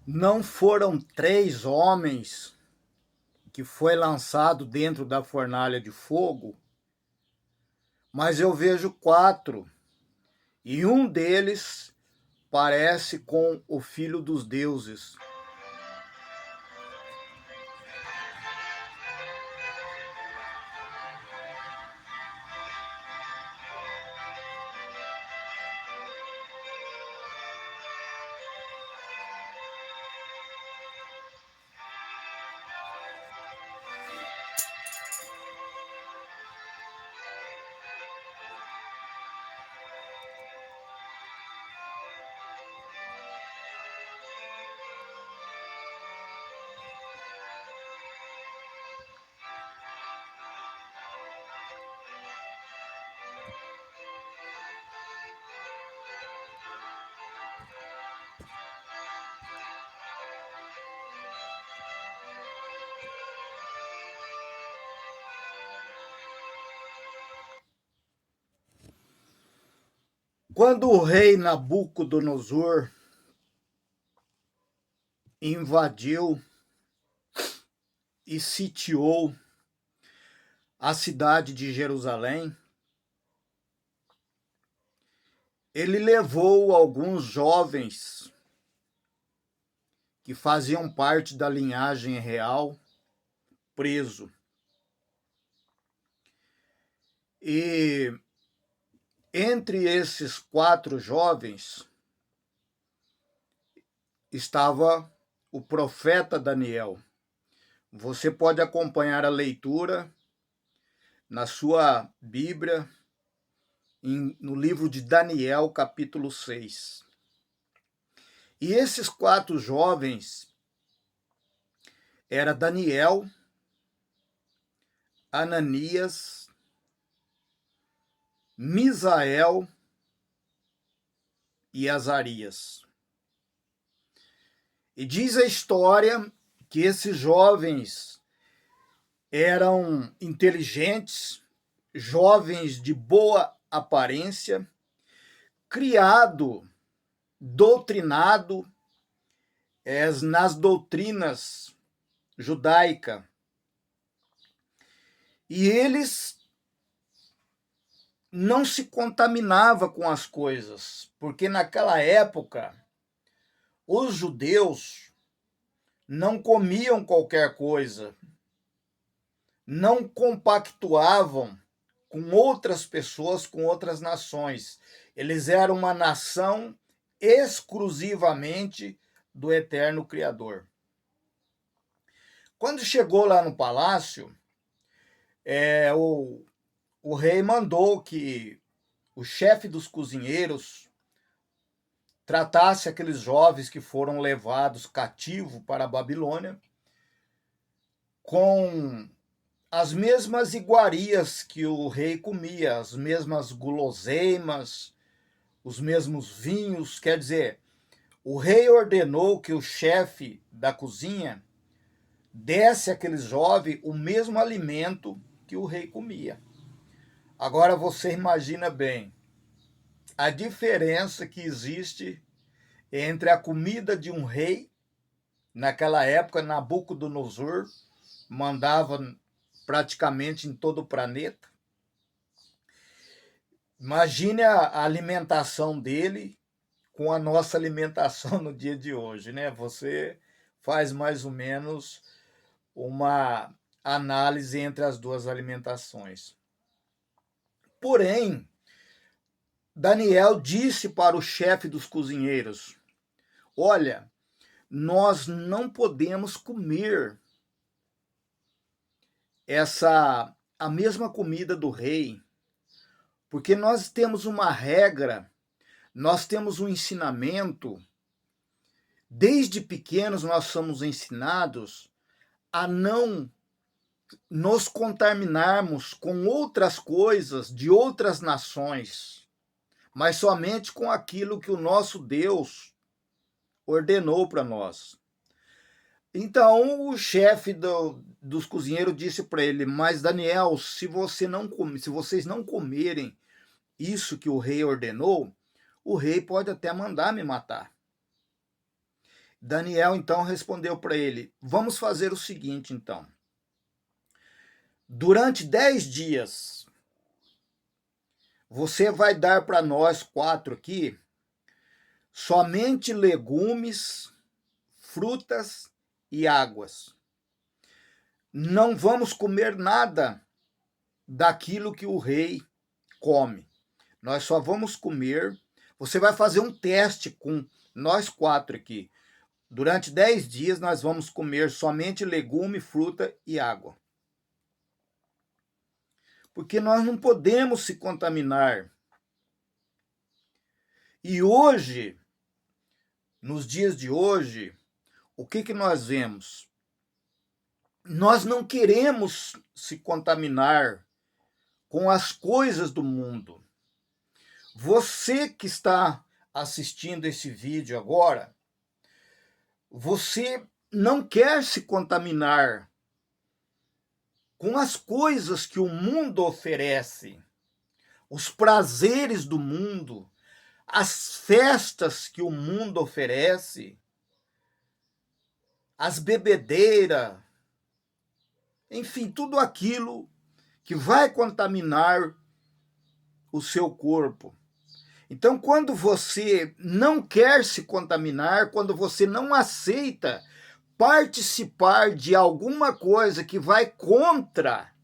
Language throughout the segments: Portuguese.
Não foram 3 homens que foi lançado dentro da fornalha de fogo, mas eu vejo 4, e um deles parece com o Filho dos Deuses. Quando o rei Nabucodonosor invadiu e sitiou a cidade de Jerusalém, ele levou alguns jovens que faziam parte da linhagem real preso. E entre esses 4 jovens estava o profeta Daniel. Você pode acompanhar a leitura na sua Bíblia, no livro de Daniel, capítulo 6. E esses 4 jovens era Daniel, Ananias, Misael e Azarias. E diz a história que esses jovens eram inteligentes, jovens de boa aparência, doutrinado nas doutrinas judaicas. E eles não se contaminavam com as coisas, porque naquela época os judeus não comiam qualquer coisa, não compactuavam com outras pessoas, com outras nações. Eles eram uma nação exclusivamente do eterno Criador. Quando chegou lá no palácio, o rei mandou que o chefe dos cozinheiros tratasse aqueles jovens que foram levados cativos para a Babilônia com as mesmas iguarias que o rei comia, as mesmas guloseimas, os mesmos vinhos. Quer dizer, o rei ordenou que o chefe da cozinha desse àqueles jovens o mesmo alimento que o rei comia. Agora você imagina bem a diferença que existe entre a comida de um rei. Naquela época, Nabucodonosor mandava praticamente em todo o planeta. Imagine a alimentação dele com a nossa alimentação no dia de hoje, né? Você faz mais ou menos uma análise entre as duas alimentações. Porém, Daniel disse para o chefe dos cozinheiros: olha, nós não podemos comer a mesma comida do rei, porque nós temos uma regra, nós temos um ensinamento. Desde pequenos nós somos ensinados a não nos contaminarmos com outras coisas de outras nações, mas somente com aquilo que o nosso Deus ordenou para nós. Então o chefe dos cozinheiros disse para ele: mas Daniel, se vocês não comerem isso que o rei ordenou, o rei pode até mandar me matar. Daniel então respondeu para ele: vamos fazer o seguinte então. Durante 10 dias, você vai dar para nós 4 aqui somente legumes, frutas e águas. Não vamos comer nada daquilo que o rei come. Nós só vamos comer. Você vai fazer um teste com nós 4 aqui. Durante 10 dias nós vamos comer somente legume, fruta e água. Porque nós não podemos se contaminar. E hoje, nos dias de hoje, o que nós vemos? Nós não queremos se contaminar com as coisas do mundo. Você que está assistindo esse vídeo agora, você não quer se contaminar com as coisas que o mundo oferece, os prazeres do mundo, as festas que o mundo oferece, as bebedeiras, enfim, tudo aquilo que vai contaminar o seu corpo. Então, quando você não quer se contaminar, quando você não aceita participar de alguma coisa que vai contra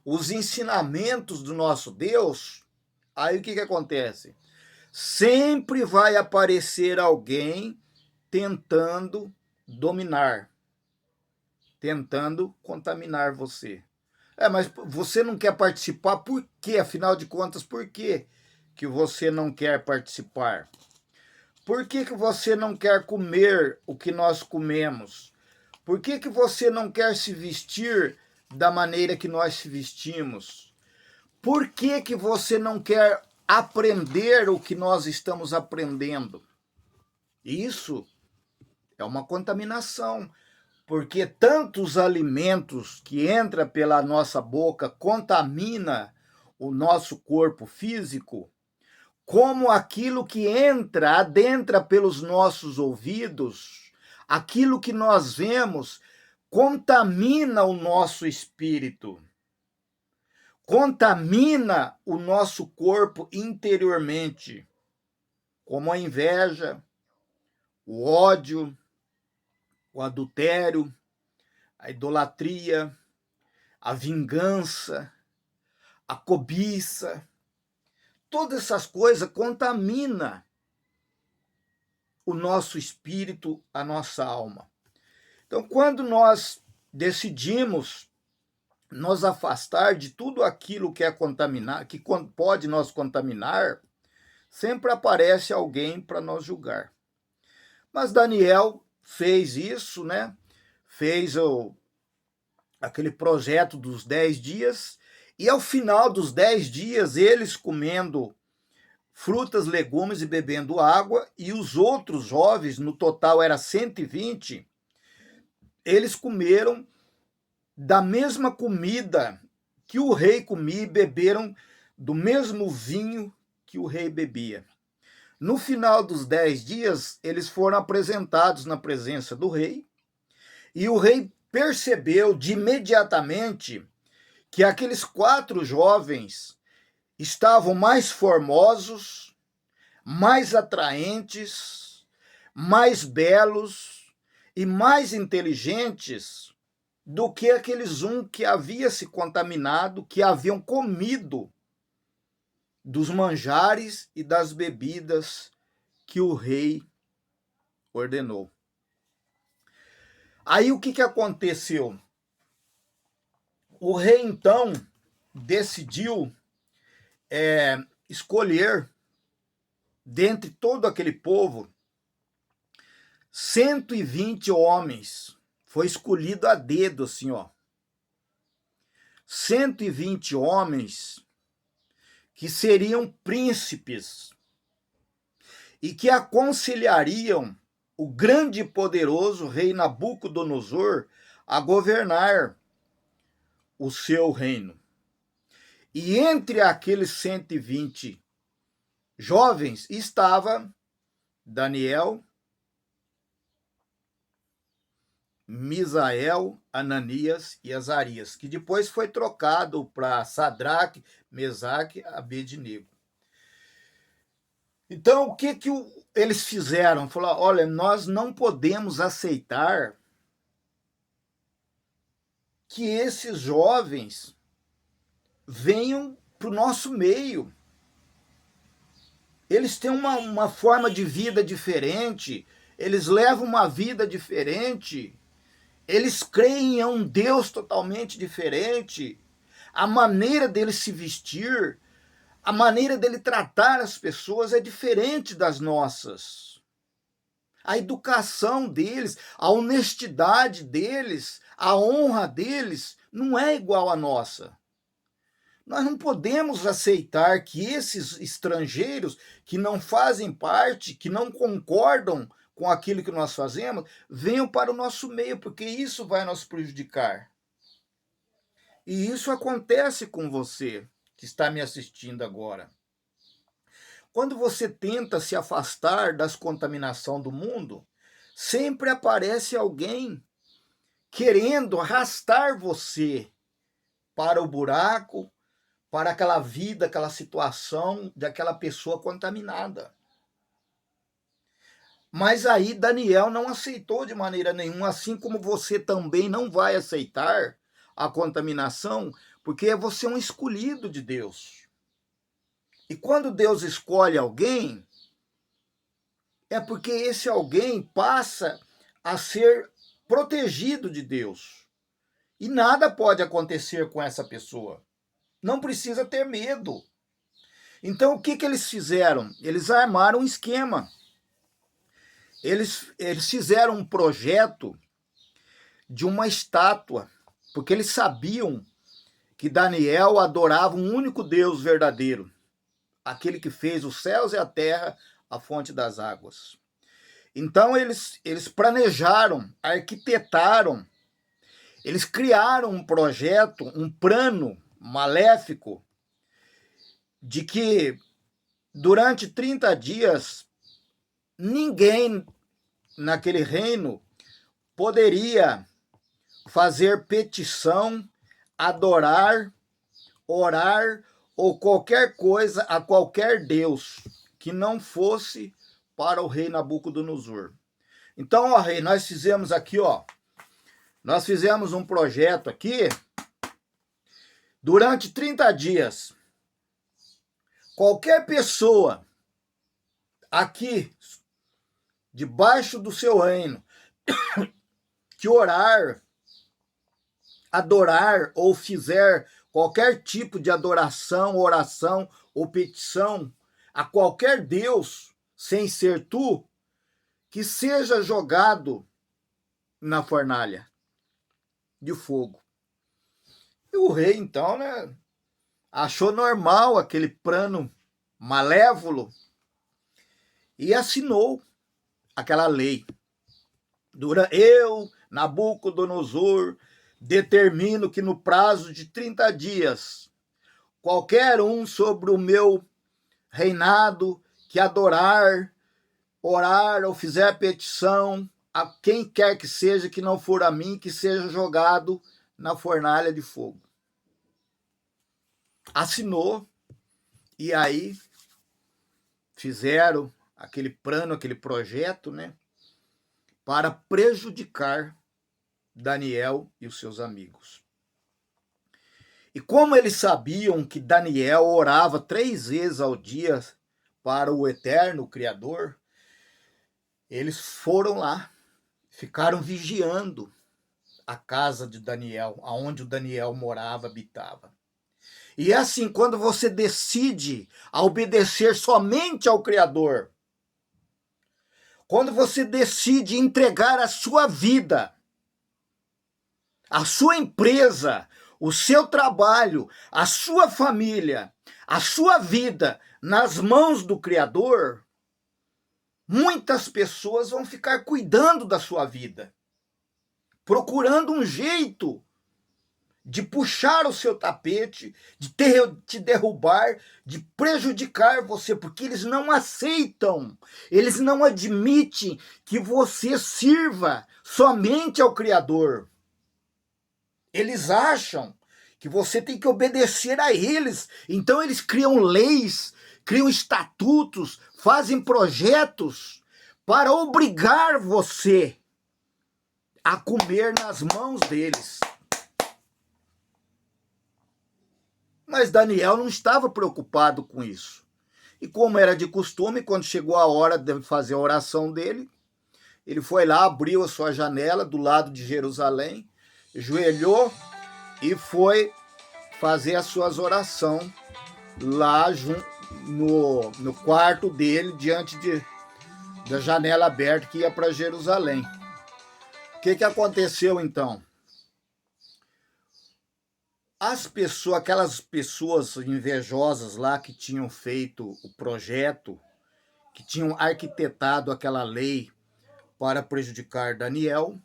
os ensinamentos do nosso Deus, aí o que acontece? Sempre vai aparecer alguém tentando dominar, tentando contaminar você. Mas você não quer participar, por quê? Afinal de contas, por quê que você não quer participar? Por que você não quer comer o que nós comemos? Por que você não quer se vestir da maneira que nós se vestimos? Por que você não quer aprender o que nós estamos aprendendo? Isso é uma contaminação, porque tantos alimentos que entram pela nossa boca contamina o nosso corpo físico, como aquilo que adentra pelos nossos ouvidos, aquilo que nós vemos, contamina o nosso espírito, contamina o nosso corpo interiormente, como a inveja, o ódio, o adultério, a idolatria, a vingança, a cobiça. Todas essas coisas contaminam o nosso espírito, a nossa alma. Então, quando nós decidimos nos afastar de tudo aquilo que é contaminar, que pode nos contaminar, sempre aparece alguém para nos julgar. Mas Daniel fez isso, né? Fez aquele projeto dos 10 dias, e ao final dos 10 dias, eles comendo frutas, legumes e bebendo água, e os outros jovens, no total era 120, eles comeram da mesma comida que o rei comia e beberam do mesmo vinho que o rei bebia. No final dos 10 dias, eles foram apresentados na presença do rei, e o rei percebeu de imediatamente que aqueles 4 jovens estavam mais formosos, mais atraentes, mais belos e mais inteligentes do que aqueles que havia se contaminado, que haviam comido dos manjares e das bebidas que o rei ordenou. Aí o que aconteceu? O rei, então, decidiu escolher, dentre todo aquele povo, 120 homens. Foi escolhido a dedo, assim, ó. 120 homens que seriam príncipes e que aconselhariam o grande e poderoso rei Nabucodonosor a governar o seu reino. E entre aqueles 120 jovens estava Daniel, Misael, Ananias e Azarias, que depois foi trocado para Sadraque, Mesaque e Abednego. Então, o que eles fizeram? Falaram, olha, nós não podemos aceitar que esses jovens venham para o nosso meio. Eles têm uma forma de vida diferente, eles levam uma vida diferente, eles creem em um Deus totalmente diferente, a maneira deles se vestir, a maneira dele tratar as pessoas é diferente das nossas. A educação deles, a honestidade deles, a honra deles não é igual à nossa. Nós não podemos aceitar que esses estrangeiros que não fazem parte, que não concordam com aquilo que nós fazemos, venham para o nosso meio, porque isso vai nos prejudicar. E isso acontece com você que está me assistindo agora. Quando você tenta se afastar das contaminações do mundo, sempre aparece alguém querendo arrastar você para o buraco, para aquela vida, aquela situação daquela pessoa contaminada. Mas aí Daniel não aceitou de maneira nenhuma, assim como você também não vai aceitar a contaminação, porque você é um escolhido de Deus. E quando Deus escolhe alguém, é porque esse alguém passa a ser protegido de Deus. E nada pode acontecer com essa pessoa. Não precisa ter medo. Então, o que eles fizeram? Eles armaram um esquema. Eles fizeram um projeto de uma estátua, porque eles sabiam que Daniel adorava um único Deus verdadeiro, aquele que fez os céus e a terra, a fonte das águas. Então, eles planejaram, arquitetaram, eles criaram um projeto, um plano maléfico, de que durante 30 dias ninguém naquele reino poderia fazer petição, adorar, orar ou qualquer coisa a qualquer Deus que não fosse para o rei Nabucodonosor. Então, ó rei, nós fizemos aqui, nós fizemos um projeto aqui durante 30 dias. Qualquer pessoa aqui, debaixo do seu reino, que orar, adorar ou fizer qualquer tipo de adoração, oração ou petição a qualquer Deus, sem ser tu, que seja jogado na fornalha de fogo. E o rei, então, achou normal aquele plano malévolo e assinou aquela lei. Eu, Nabucodonosor, determino que no prazo de 30 dias, qualquer um sobre o meu reinado que adorar, orar ou fizer petição a quem quer que seja que não for a mim, que seja jogado na fornalha de fogo. Assinou, e aí fizeram aquele plano, aquele projeto, para prejudicar Daniel e os seus amigos. E como eles sabiam que Daniel orava 3 vezes ao dia para o eterno Criador, eles foram lá, ficaram vigiando a casa de Daniel, aonde o Daniel morava, habitava. E é assim, quando você decide a obedecer somente ao Criador, quando você decide entregar a sua vida, a sua empresa, o seu trabalho, a sua família, a sua vida nas mãos do Criador, muitas pessoas vão ficar cuidando da sua vida, procurando um jeito de puxar o seu tapete, de te derrubar, de prejudicar você, porque eles não aceitam, eles não admitem que você sirva somente ao Criador. Eles acham que você tem que obedecer a eles, então eles criam leis, criam estatutos, fazem projetos para obrigar você a comer nas mãos deles. Mas Daniel não estava preocupado com isso. E como era de costume, quando chegou a hora de fazer a oração dele, ele foi lá, abriu a sua janela do lado de Jerusalém, ajoelhou e foi fazer as suas orações lá no quarto dele, diante da janela aberta que ia para Jerusalém. O que aconteceu então? Aquelas pessoas invejosas lá que tinham feito o projeto, que tinham arquitetado aquela lei para prejudicar Daniel,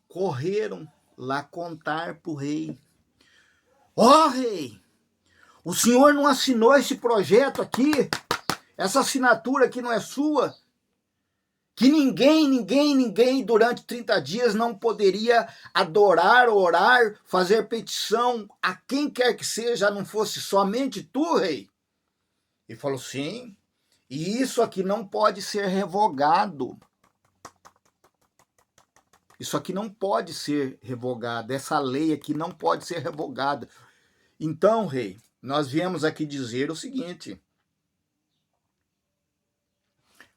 correram lá contar para o rei. Ó rei, o senhor não assinou esse projeto aqui? Essa assinatura aqui não é sua? Que ninguém durante 30 dias não poderia adorar, orar, fazer petição a quem quer que seja, não fosse somente tu, rei? Ele falou, sim, e isso aqui não pode ser revogado. Isso aqui não pode ser revogado, essa lei aqui não pode ser revogada. Então, rei, nós viemos aqui dizer o seguinte: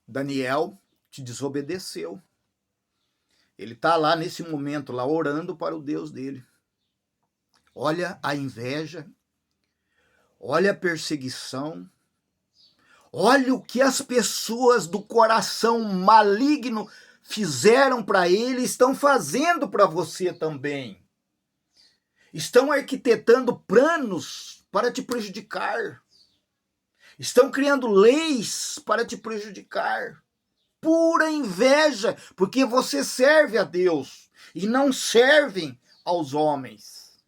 Daniel te desobedeceu. Ele está lá nesse momento, lá orando para o Deus dele. Olha a inveja, olha a perseguição, olha o que as pessoas do coração maligno fizeram para ele, estão fazendo para você também. Estão arquitetando planos para te prejudicar. Estão criando leis para te prejudicar. Pura inveja, porque você serve a Deus e não servem aos homens.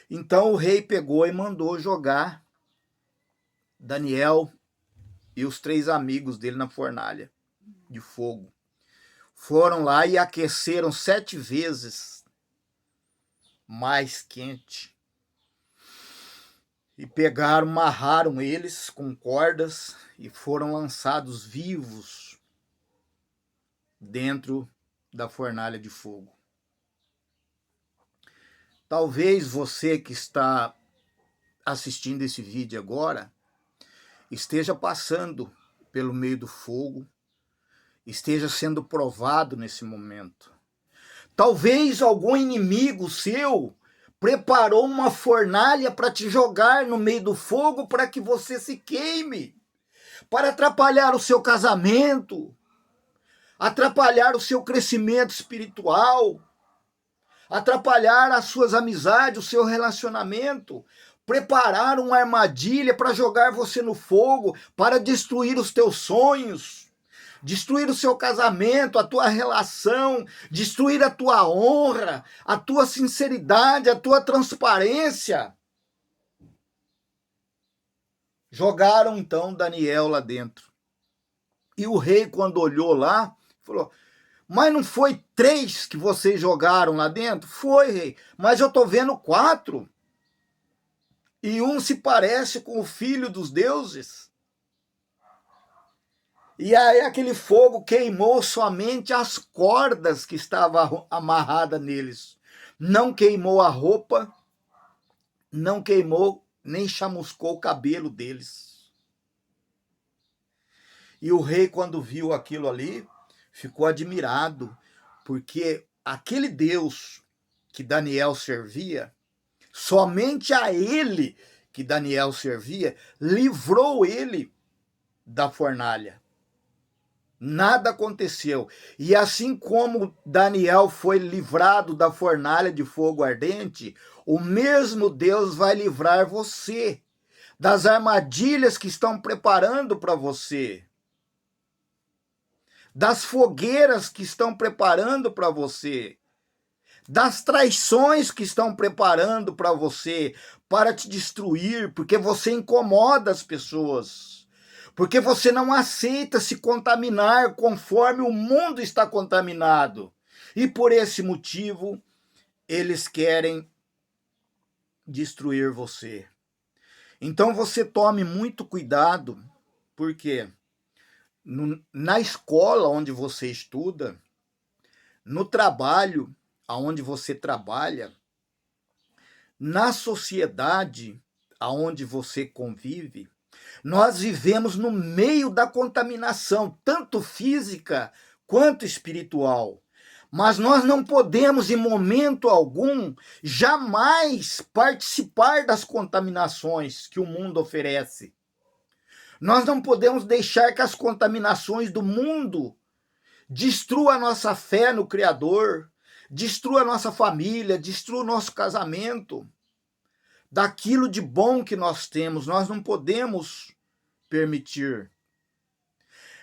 Então o rei pegou e mandou jogar Daniel e os 3 amigos dele na fornalha de fogo. Foram lá e aqueceram 7 vezes mais quente. E pegaram, amarraram eles com cordas e foram lançados vivos dentro da fornalha de fogo. Talvez você que está assistindo esse vídeo agora esteja passando pelo meio do fogo, esteja sendo provado nesse momento. Talvez algum inimigo seu preparou uma fornalha para te jogar no meio do fogo para que você se queime, para atrapalhar o seu casamento, atrapalhar o seu crescimento espiritual, atrapalhar as suas amizades, o seu relacionamento, preparar uma armadilha para jogar você no fogo, para destruir os teus sonhos, destruir o seu casamento, a tua relação, destruir a tua honra, a tua sinceridade, a tua transparência. Jogaram então Daniel lá dentro. E o rei, quando olhou lá, falou: mas não foi 3 que vocês jogaram lá dentro? Foi, rei, mas eu estou vendo 4. E um se parece com o filho dos deuses. E aí aquele fogo queimou somente as cordas que estavam amarradas neles. Não queimou a roupa, não queimou, nem chamuscou o cabelo deles. E o rei, quando viu aquilo ali, ficou admirado, porque aquele Deus que Daniel servia, somente a ele que Daniel servia, livrou ele da fornalha. Nada aconteceu. E assim como Daniel foi livrado da fornalha de fogo ardente, o mesmo Deus vai livrar você das armadilhas que estão preparando para você, das fogueiras que estão preparando para você, das traições que estão preparando para você, para te destruir, porque você incomoda as pessoas, porque você não aceita se contaminar conforme o mundo está contaminado. E por esse motivo, eles querem destruir você. Então você tome muito cuidado, porque na escola onde você estuda, no trabalho aonde você trabalha, na sociedade aonde você convive, nós vivemos no meio da contaminação, tanto física quanto espiritual. Mas nós não podemos, em momento algum, jamais participar das contaminações que o mundo oferece. Nós não podemos deixar que as contaminações do mundo destruam a nossa fé no Criador, destrua a nossa família, destrua o nosso casamento. Daquilo de bom que nós temos, nós não podemos permitir.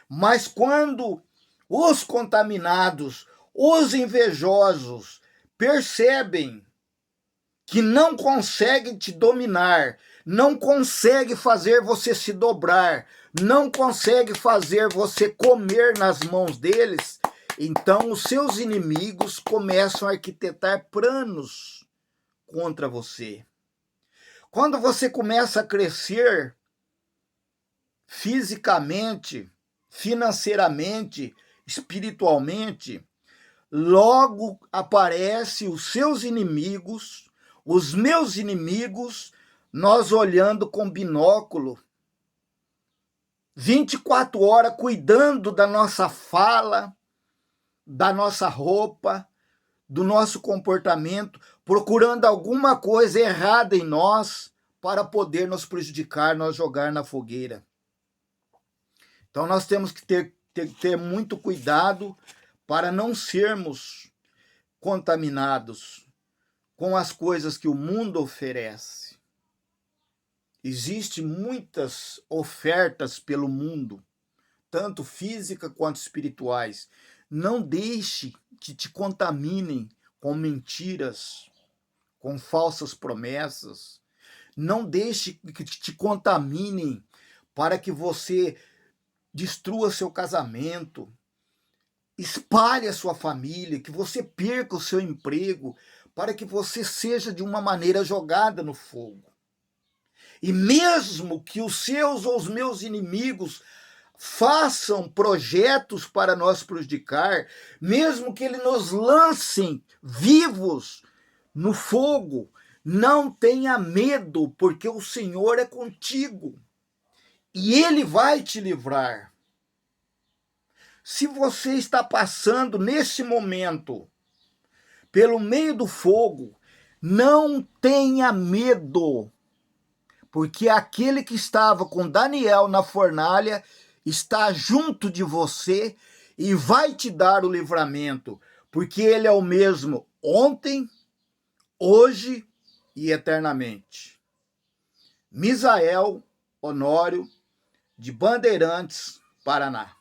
Mas quando os contaminados, os invejosos, percebem que não conseguem te dominar, não consegue fazer você se dobrar, não consegue fazer você comer nas mãos deles, então os seus inimigos começam a arquitetar planos contra você. Quando você começa a crescer fisicamente, financeiramente, espiritualmente, logo aparecem os seus inimigos, os meus inimigos, nós olhando com binóculo, 24 horas cuidando da nossa fala, da nossa roupa, do nosso comportamento, procurando alguma coisa errada em nós para poder nos prejudicar, nos jogar na fogueira. Então nós temos que ter muito cuidado para não sermos contaminados com as coisas que o mundo oferece. Existem muitas ofertas pelo mundo, tanto física quanto espirituais. Não deixe que te contaminem com mentiras, com falsas promessas. Não deixe que te contaminem para que você destrua seu casamento, espalhe a sua família, que você perca o seu emprego, para que você seja de uma maneira jogada no fogo. E mesmo que os seus ou os meus inimigos façam projetos para nos prejudicar, mesmo que eles nos lancem vivos no fogo, não tenha medo, porque o Senhor é contigo e Ele vai te livrar. Se você está passando nesse momento pelo meio do fogo, não tenha medo, porque aquele que estava com Daniel na fornalha está junto de você e vai te dar o livramento, porque ele é o mesmo ontem, hoje e eternamente. Misael Honório, de Bandeirantes, Paraná.